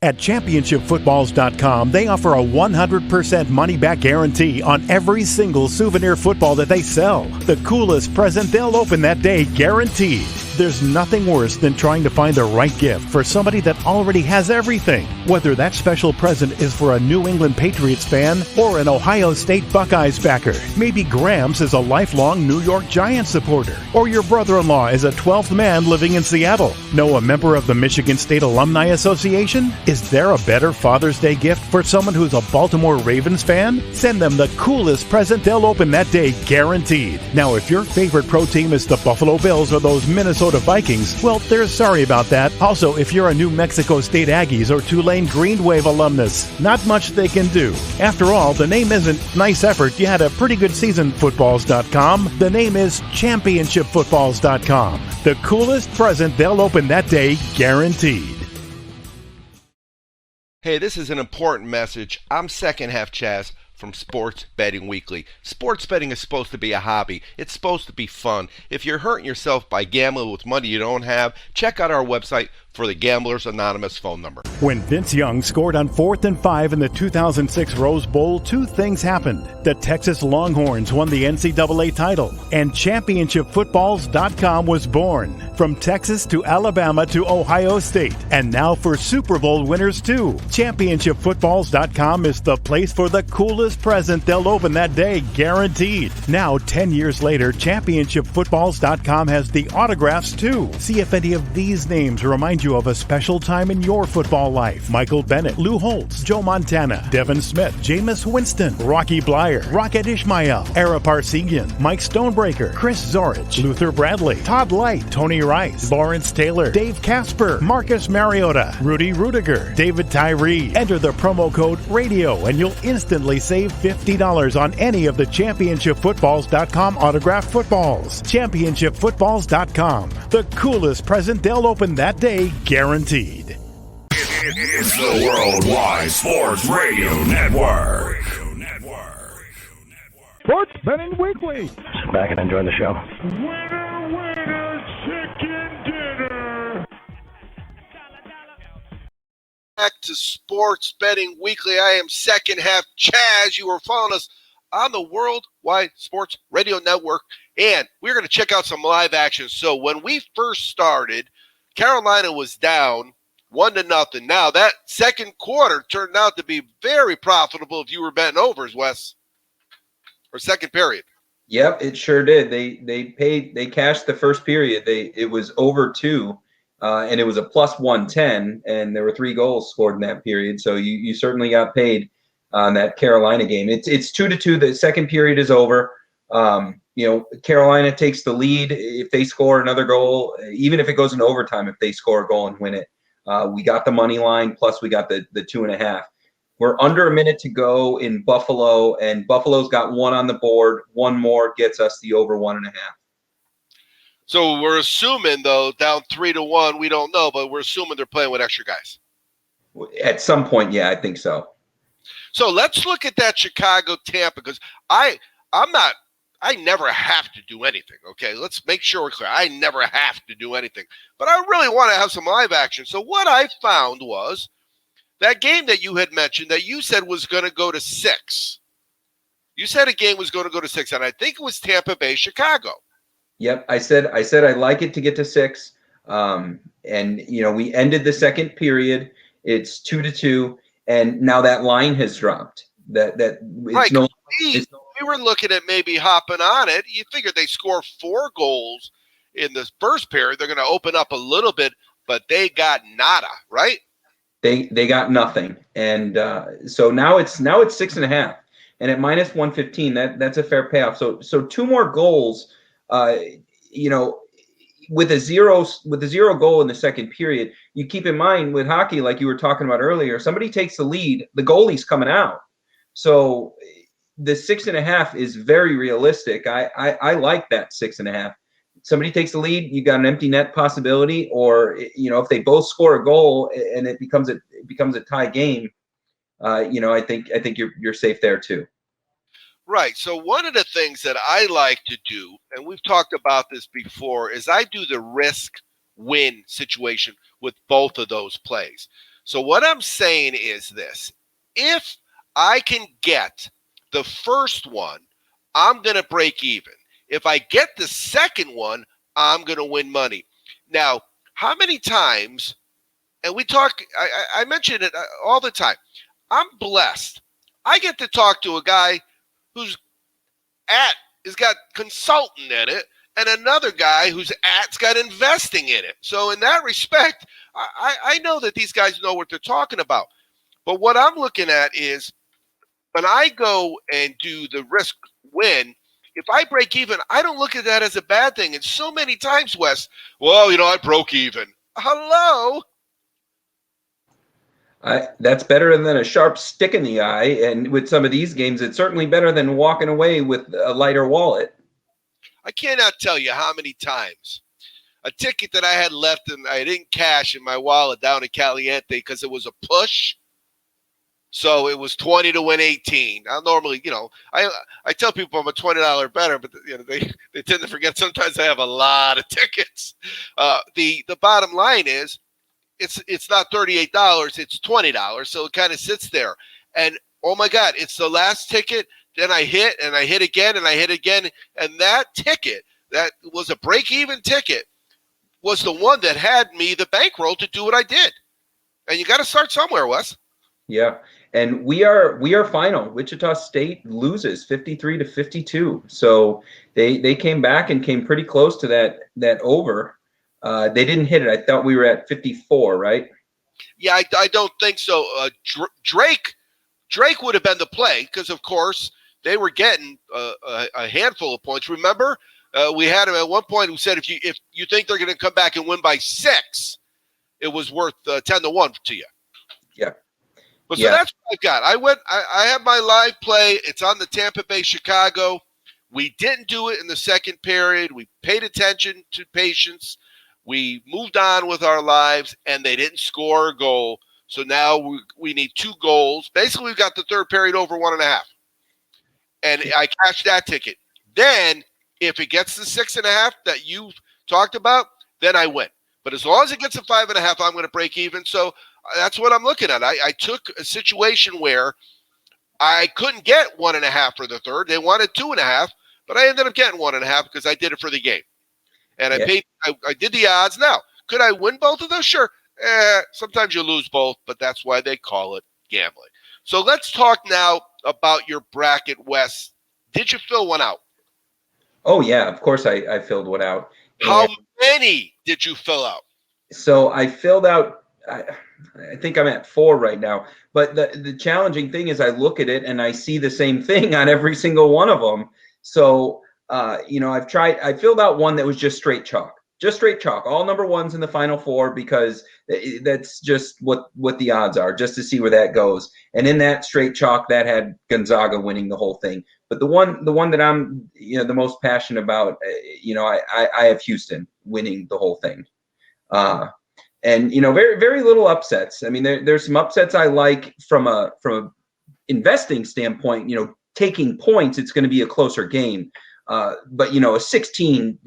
At ChampionshipFootballs.com, they offer a 100% money-back guarantee on every single souvenir football that they sell. The coolest present they'll open that day, guaranteed. There's nothing worse than trying to find the right gift for somebody that already has everything. Whether that special present is for a New England Patriots fan or an Ohio State Buckeyes backer. Maybe Grams is a lifelong New York Giants supporter. Or your brother-in-law is a 12th man living in Seattle. Know a member of the Michigan State Alumni Association? Is there a better Father's Day gift for someone who's a Baltimore Ravens fan? Send them the coolest present they'll open that day, guaranteed. Now, if your favorite pro team is the Buffalo Bills or those Minnesota Vikings, well, they're sorry about that. Also, if you're a New Mexico State Aggies or Tulane Green Wave alumnus, not much they can do. After all, the name isn't nice effort, you had a pretty good season, footballs.com. The name is championshipfootballs.com. The coolest present they'll open that day, guaranteed. Hey, this is an important message. I'm Second Half Chaz from Sports Betting Weekly. Sports betting is supposed to be a hobby. It's supposed to be fun. If you're hurting yourself by gambling with money you don't have, check out our website for the Gamblers Anonymous phone number. When Vince Young scored on 4th and 5 in the 2006 Rose Bowl, two things happened. The Texas Longhorns won the NCAA title, and ChampionshipFootballs.com was born. From Texas to Alabama to Ohio State, and now for Super Bowl winners too. ChampionshipFootballs.com is the place for the coolest present they'll open that day, guaranteed. Now, 10 years later, ChampionshipFootballs.com has the autographs too. See if any of these names remind you of a special time in your football life. Michael Bennett, Lou Holtz, Joe Montana, Devin Smith, Jameis Winston, Rocky Blyer, Rocket Ishmael, Ara Parsegian, Mike Stonebreaker, Chris Zorich, Luther Bradley, Todd Light, Tony Rice, Lawrence Taylor, Dave Casper, Marcus Mariota, Rudy Rudiger, David Tyree. Enter the promo code RADIO and you'll instantly save $50 on any of the ChampionshipFootballs.com autographed footballs. ChampionshipFootballs.com. The coolest present they'll open that day, guaranteed. It's the Worldwide Sports Radio Network. Sports Betting Weekly. Sit back and enjoy the show. Chicken dinner. Back to Sports Betting Weekly. I am Second Half Chaz. You are following us on the Worldwide Sports Radio Network, and we're going to check out some live action. So when we first started, Carolina was down 1-0. Now that second quarter turned out to be very profitable if you were betting overs, Wes. Or second period. Yep, it sure did. They cashed the first period. It was over 2, and it was a plus 110, and there were 3 goals scored in that period. So you certainly got paid on that Carolina game. It's 2-2. The second period is over. Carolina takes the lead. If they score another goal, even if it goes into overtime, if they score a goal and win it, we got the money line, plus we got the 2.5. We're under a minute to go in Buffalo, and Buffalo's got 1 on the board. 1 more gets us the over 1.5. So we're assuming, though, down 3-1, we don't know, but we're assuming they're playing with extra guys. At some point, yeah, I think so. So let's look at that Chicago-Tampa, because I never have to do anything, okay? Let's make sure we're clear. I never have to do anything. But I really want to have some live action. So what I found was that game that you had mentioned that you said was going to go to 6. You said a game was going to go to 6, and I think it was Tampa Bay, Chicago. Yep, I said I like it to get to 6. And we ended the second period. It's 2-2, and now that line has dropped. That it's Right. no. We were looking at maybe hopping on it. You figure they score 4 goals in the first period, they're going to open up a little bit, but they got nada, right? They got nothing, and so now it's 6.5, and at -115, that's a fair payoff. So 2 more goals, with a zero goal in the second period. You keep in mind with hockey, like you were talking about earlier, somebody takes the lead, the goalie's coming out. So the 6.5 is very realistic. I like that 6.5. Somebody takes the lead, you got an empty net possibility, or if they both score a goal and it becomes a tie game, I think you're safe there too. Right. So one of the things that I like to do, and we've talked about this before, is I do the risk win situation with both of those plays. So what I'm saying is this: if I can get the first one, I'm going to break even. If I get the second one, I'm going to win money. Now, how many times, and I mention it all the time, I'm blessed. I get to talk to a guy whose has got consultant in it, and another guy whose at's got investing in it. So in that respect, I know that these guys know what they're talking about. But what I'm looking at is when I go and do the risk win, if I break even, I don't look at that as a bad thing. And so many times, Wes, well, I broke even. Hello? That's better than a sharp stick in the eye. And with some of these games, it's certainly better than walking away with a lighter wallet. I cannot tell you how many times a ticket that I had left and I didn't cash in my wallet down at Caliente because it was a push. So it was 20 to win 18. I'll normally, I tell people I'm a $20 better, but they tend to forget sometimes I have a lot of tickets. The bottom line is it's not $38, it's $20. So it kind of sits there. And oh my God, it's the last ticket. Then I hit and I hit again and I hit again. And that ticket, that was a break-even ticket, was the one that had me the bankroll to do what I did. And you got to start somewhere, Wes. Yeah. And we are final. Wichita State loses 53-52. So they came back and came pretty close to that over. They didn't hit it. I thought we were at 54, right? Yeah, I don't think so. Drake would have been the play because, of course, they were getting a handful of points. Remember, we had him at one point who said if you think they're going to come back and win by 6, it was worth 10-1 to you. Yeah. But so that's what I've got. I have my live play. It's on the Tampa Bay Chicago. We didn't do it in the second period. We paid attention to patience. We moved on with our lives, and they didn't score a goal. So now we need 2 goals. Basically, we've got the third period over 1.5. And I cashed that ticket. Then, if it gets the 6.5 that you've talked about, then I win. But as long as it gets a 5.5, I'm going to break even. So that's what I'm looking at. I took a situation where I couldn't get 1.5 for the third. They wanted 2.5, but I ended up getting 1.5 because I did it for the game. And I did the odds. Now, could I win both of those? Sure. Sometimes you lose both, but that's why they call it gambling. So let's talk now about your bracket, Wes. Did you fill one out? Oh, yeah. Of course I filled one out. How many did you fill out? So I filled out, I think I'm at 4 right now. But the challenging thing is I look at it and I see the same thing on every single one of them. So, I filled out one that was just straight chalk. Just straight chalk, all number 1s in the final 4 because that's just what the odds are, just to see where that goes. And in that straight chalk, that had Gonzaga winning the whole thing. But the one that I'm the most passionate about, I have Houston winning the whole thing. And very very little upsets. I mean, there's some upsets I like from a investing standpoint. Taking points, it's going to be a closer game. But a 16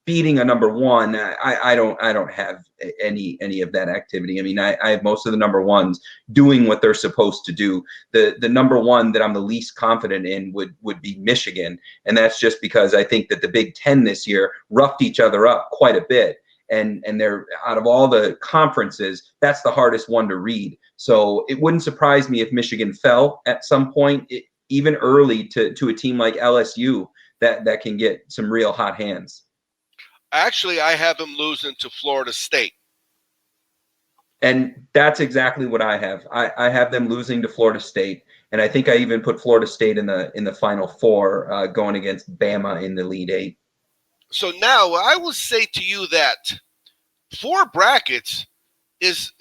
beating a number one, I don't have any of that activity. I mean, I have most of the number ones doing what they're supposed to do. The number one that I'm the least confident in would be Michigan, and that's just because I think that the Big Ten this year roughed each other up quite a bit. And they're, out of all the conferences, that's the hardest one to read. So it wouldn't surprise me if Michigan fell at some point, even early, to a team like LSU that can get some real hot hands. Actually, I have them losing to Florida State. And that's exactly what I have. I have them losing to Florida State, and I think I even put Florida State in the Final Four, going against Bama in the Elite Eight. So now I will say to you that 4 brackets is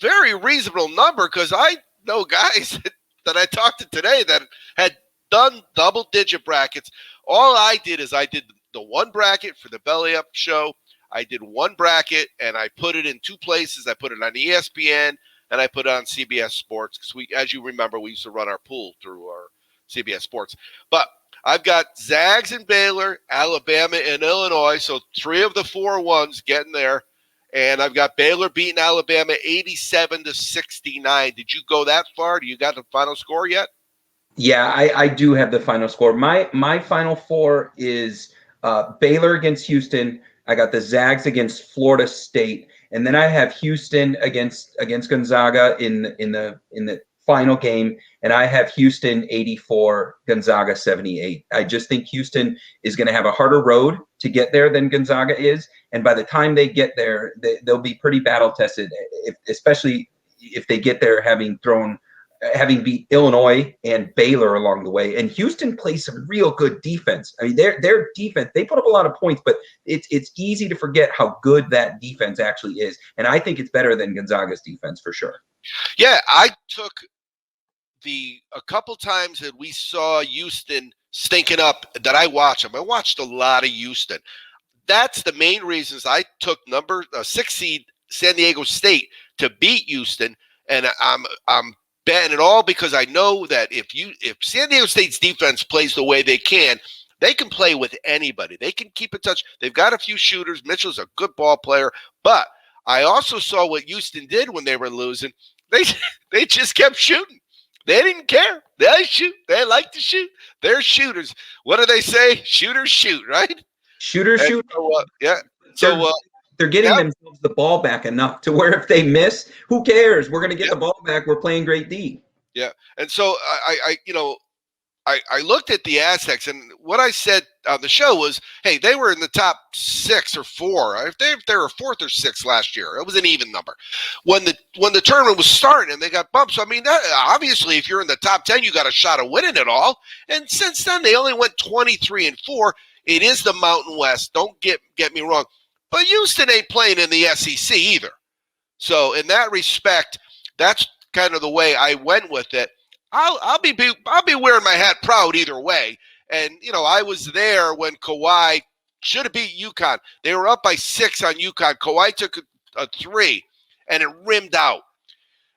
very reasonable number, because I know guys that I talked to today that had done double-digit brackets. All I did is I did the one bracket for the Belly Up show. I did one bracket, and I put it in 2 places. I put it on ESPN, and I put it on CBS Sports, because as you remember, we used to run our pool through our CBS Sports. But I've got Zags and Baylor, Alabama and Illinois, so 3 of the 4 ones getting there. And I've got Baylor beating Alabama 87-69. Did you go that far? Do you got the final score yet? Yeah, I do have the final score. My Final Four is Baylor against Houston. I got the Zags against Florida State, and then I have Houston against Gonzaga in the final game, and I have Houston 84, Gonzaga 78. I just think Houston is going to have a harder road to get there than Gonzaga is, and by the time they get there, they'll be pretty battle tested, especially if they get there having beat Illinois and Baylor along the way. And Houston plays some real good defense. I mean, their defense, they put up a lot of points, but it's easy to forget how good that defense actually is. And I think it's better than Gonzaga's defense for sure. Yeah, I took a couple times that we saw Houston stinking up that I watched them. I watched a lot of Houston. That's the main reasons I took number 6 seed San Diego State to beat Houston. And I'm betting it all because I know that if San Diego State's defense plays the way they can play with anybody. They can keep in touch. They've got a few shooters. Mitchell's a good ball player. But I also saw what Houston did when they were losing. They just kept shooting. They didn't care. They shoot. They like to shoot. They're shooters. What do they say? Shooters shoot, right? Shooters shoot. Yeah. So they're getting themselves the ball back enough to where if they miss, who cares? We're going to get the ball back. We're playing great D. Yeah. And so I looked at the Aztecs, and what I said on the show was, hey, they were in the top 6 or 4. If they were 4th or 6th last year, it was an even number. When the tournament was starting and they got bumped, so I mean, obviously, if you're in the top 10, you got a shot of winning it all. And since then, they only went 23-4. It is the Mountain West. Don't get me wrong, but Houston ain't playing in the SEC either. So in that respect, that's kind of the way I went with it. I'll be wearing my hat proud either way. And, I was there when Kawhi should have beat UConn. They were up by 6 on UConn. Kawhi took a 3, and it rimmed out.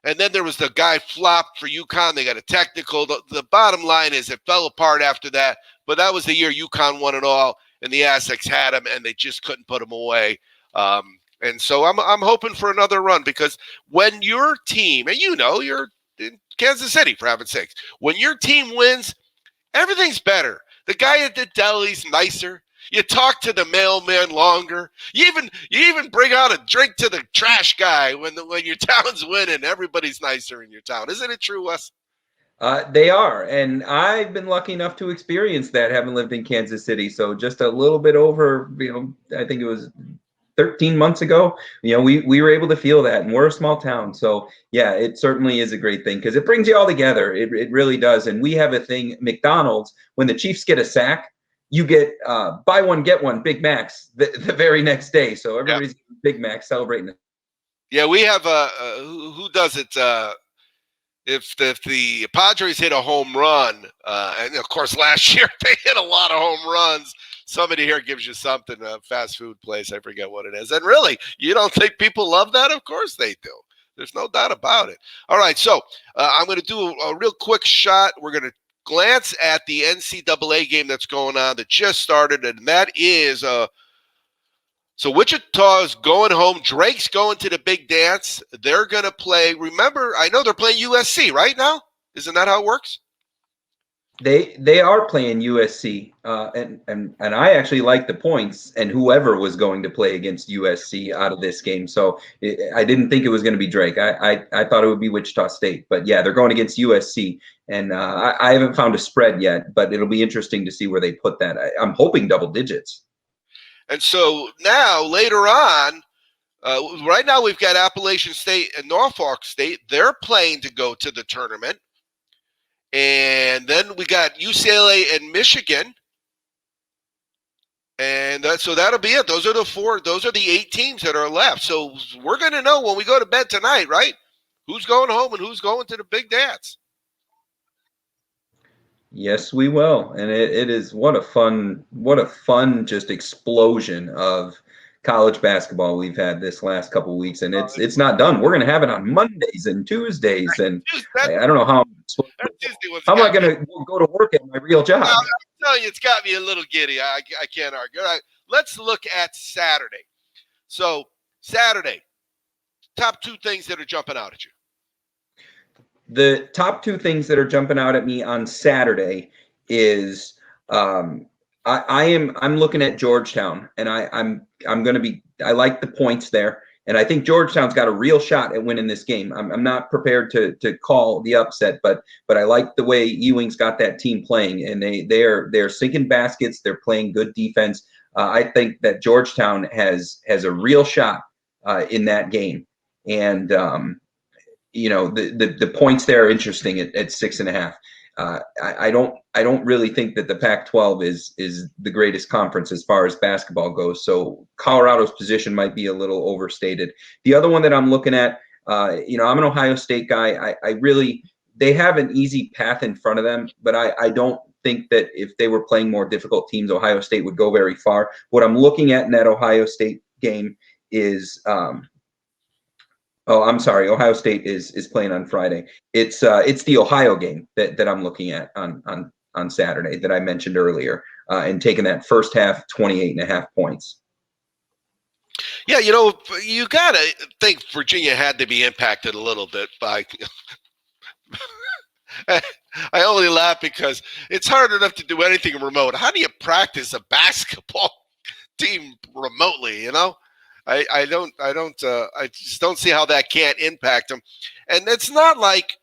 And then there was the guy flopped for UConn. They got a technical. The bottom line is it fell apart after that. But that was the year UConn won it all, and the Aztecs had him, and they just couldn't put him away. And so I'm hoping for another run, because when your team, and you're in Kansas City, for heaven's sakes, when your team wins, everything's better. The guy at the deli's nicer. You talk to the mailman longer. You even bring out a drink to the trash guy when your town's winning. Everybody's nicer in your town. Isn't it true, Wes? They are, and I've been lucky enough to experience that, having lived in Kansas City. So just a little bit over, I think it was 13 months ago, we were able to feel that, and we're a small town. So yeah, it certainly is a great thing, because it brings you all together. It really does. And we have a thing, McDonald's, when the Chiefs get a sack, you get buy one, get one Big Macs the very next day. So everybody's Big Mac celebrating it. Yeah, we have who does it? If the Padres hit a home run, and of course last year they hit a lot of home runs, somebody here gives you something, a fast food place, I forget what it is. And really, you don't think people love that? Of course they do. There's no doubt about it. All right, so I'm going to do a real quick shot. We're going to glance at the NCAA game that's going on that just started, and that is so Wichita is going home. Drake's going to the big dance. They're going to play. Remember, I know they're playing USC right now. Isn't that how it works? They are playing USC, and I actually like the points and whoever was going to play against USC out of this game. So I didn't think it was going to be Drake. I thought it would be Wichita State, but yeah, they're going against USC, and I haven't found a spread yet, but it'll be interesting to see where they put that. I'm hoping double digits. And so now later on, right now we've got Appalachian State and Norfolk State. They're playing to go to the tournament. And then we got UCLA and Michigan. And so that'll be it. Those are the 8 teams that are left. So we're going to know when we go to bed tonight, right? Who's going home and who's going to the big dance. Yes, we will. And it is what a fun just explosion of college basketball we've had this last couple of weeks, and it's not done. We're going to have it on Mondays and Tuesdays, and I don't know how am I going to go to work at my real job. I'm telling you, it's got me a little giddy. I can't argue. All right, let's look at Saturday. So Saturday, top 2 things that are jumping out at you. The top 2 things that are jumping out at me on Saturday is I'm looking at Georgetown, and I'm going to be, I like the points there, and I think Georgetown's got a real shot at winning this game. I'm not prepared to call the upset, but I like the way Ewing's got that team playing, and they're sinking baskets, they're playing good defense. I think that Georgetown has a real shot in that game, and the points there are interesting at 6.5. I don't really think that the Pac-12 is the greatest conference as far as basketball goes. So Colorado's position might be a little overstated. The other one that I'm looking at, I'm an Ohio State guy. They have an easy path in front of them, but I don't think that if they were playing more difficult teams, Ohio State would go very far. What I'm looking at in that Ohio State game is I'm sorry. Ohio State is playing on Friday. It's the Ohio game that I'm looking at on Saturday that I mentioned earlier, and taking that first half 28.5 points. Yeah, you got to think Virginia had to be impacted a little bit by I only laugh because it's hard enough to do anything remote. How do you practice a basketball team remotely, I just don't see how that can't impact them. And it's not like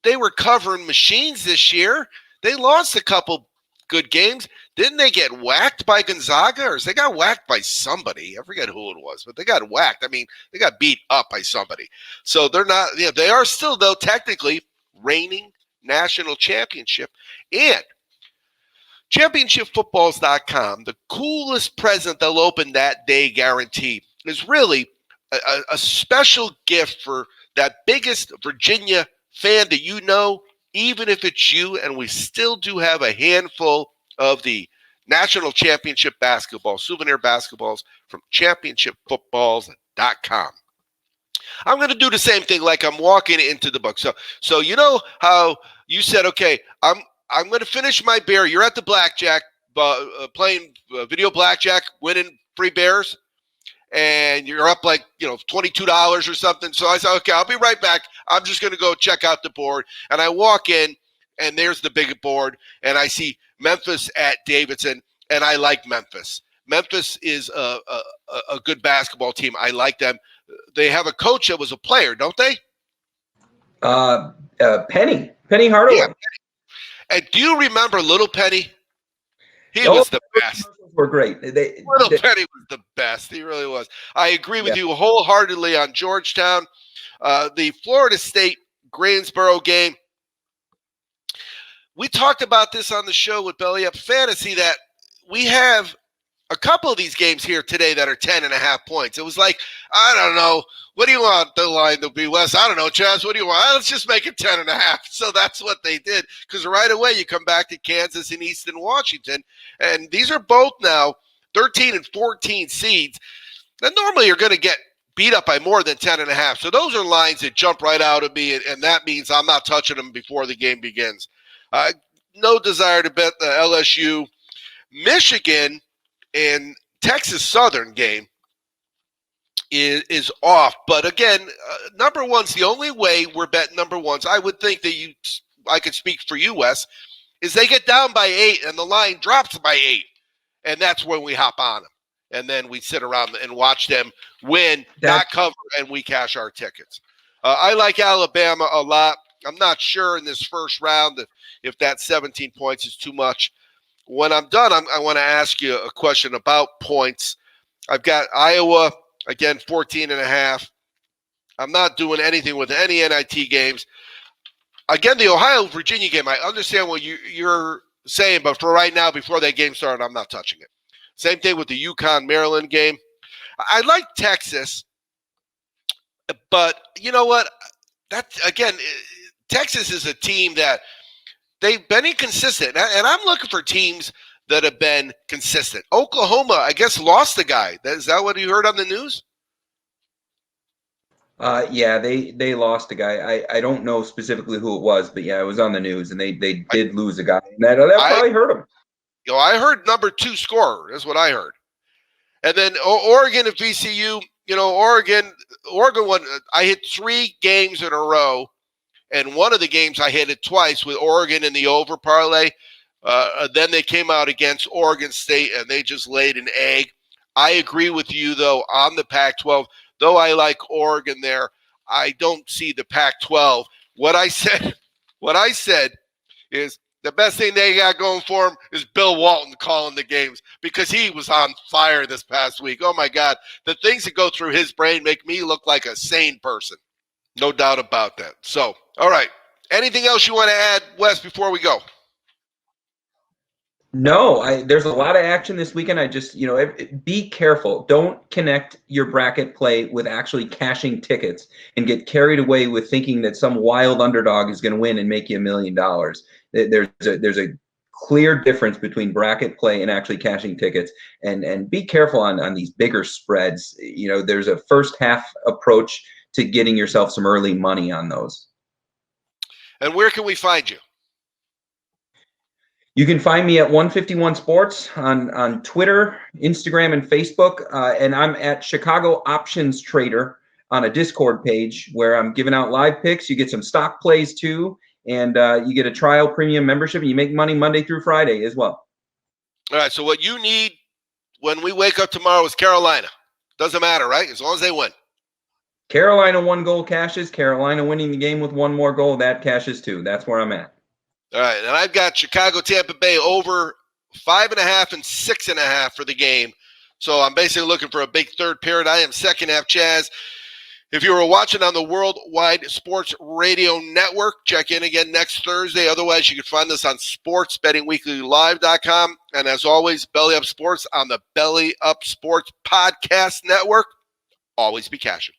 they were covering machines this year. They lost a couple good games. Didn't they get whacked by Gonzaga, or they got whacked by somebody? I forget who it was, but they got whacked. I mean, they got beat up by somebody. So they're not, they are still, though, technically reigning national championship. And championshipfootballs.com, the coolest present they'll open that day guaranteed is really a special gift for that biggest Virginia fan that even if it's you, and we still do have a handful of the national championship basketball, souvenir basketballs from championshipfootballs.com. I'm going to do the same thing like I'm walking into the book. So you know how you said, okay, I'm going to finish my beer. You're at the blackjack, playing video blackjack, winning free bears, and you're up like, $22 or something. So I said, okay, I'll be right back. I'm just going to go check out the board. And I walk in, and there's the big board, and I see Memphis at Davidson, and I like Memphis. Memphis is a good basketball team. I like them. They have a coach that was a player, don't they? Penny Hardaway. Yeah, Penny. And do you remember Little Penny? He was the best. Were great. Little Penny was the best. He really was. I agree with you wholeheartedly on Georgetown. The Florida State Greensboro game. We talked about this on the show with Belly Up Fantasy that we have a couple of these games here today that are 10.5 points. It was like, I don't know. What do you want the line to be, Wes? I don't know, Chaz. What do you want? Let's just make it 10.5. So that's what they did, because right away you come back to Kansas and Eastern Washington, and these are both now 13 and 14 seeds that normally are going to get beat up by more than 10.5. So those are lines that jump right out of me, and that means I'm not touching them before the game begins. no desire to bet the LSU, Michigan, and Texas Southern game is off. But again, number one's the only way we're betting number ones. I would think that I could speak for you, Wes, is they get down by 8 and the line drops by 8. And that's when we hop on them. And then we sit around and watch them win, not cover, and we cash our tickets. I like Alabama a lot. I'm not sure in this first round if that 17 points is too much. When I'm done, I want to ask you a question about points. I've got Iowa, again, 14.5. I'm not doing anything with any NIT games. Again, the Ohio-Virginia game, I understand what you're saying, but for right now, before that game started, I'm not touching it. Same thing with the UConn-Maryland game. I like Texas, but you know what? Texas is a team that they've been inconsistent, and I'm looking for teams that have been consistent. Oklahoma, I guess, lost a guy. Is that what you heard on the news? Yeah, they lost a guy. I don't know specifically who it was, but yeah, it was on the news, and they did lose a guy. That probably hurt him. I heard number 2 scorer. That's what I heard. And then Oregon and VCU. Oregon won. I hit 3 games in a row, and one of the games I hit it twice with Oregon in the over parlay. Then they came out against Oregon State, and they just laid an egg. I agree with you, though, on the Pac-12. Though I like Oregon there, I don't see the Pac-12. What I said is the best thing they got going for him is Bill Walton calling the games, because he was on fire this past week. Oh, my God. The things that go through his brain make me look like a sane person. No doubt about that. So, all right. Anything else you want to add, Wes, before we go? No, there's a lot of action this weekend. I just, be careful. Don't connect your bracket play with actually cashing tickets and get carried away with thinking that some wild underdog is going to win and make you $1 million. There's a clear difference between bracket play and actually cashing tickets, and be careful on these bigger spreads. There's a first half approach to getting yourself some early money on those. And where can we find you? You can find me at 151 Sports on Twitter, Instagram, and Facebook. And I'm at Chicago Options Trader on a Discord page where I'm giving out live picks. You get some stock plays too, and you get a trial premium membership, and you make money Monday through Friday as well. All right, so what you need when we wake up tomorrow is Carolina. Doesn't matter, right? As long as they win. Carolina 1 goal cashes. Carolina winning the game with 1 more goal, that cashes too. That's where I'm at. All right, and I've got Chicago, Tampa Bay over 5.5 and 6.5 for the game. So I'm basically looking for a big third period. I am second half Chaz. If you were watching on the Worldwide Sports Radio Network, check in again next Thursday. Otherwise, you can find us on sportsbettingweeklylive.com. And as always, Belly Up Sports on the Belly Up Sports Podcast Network. Always be cashing.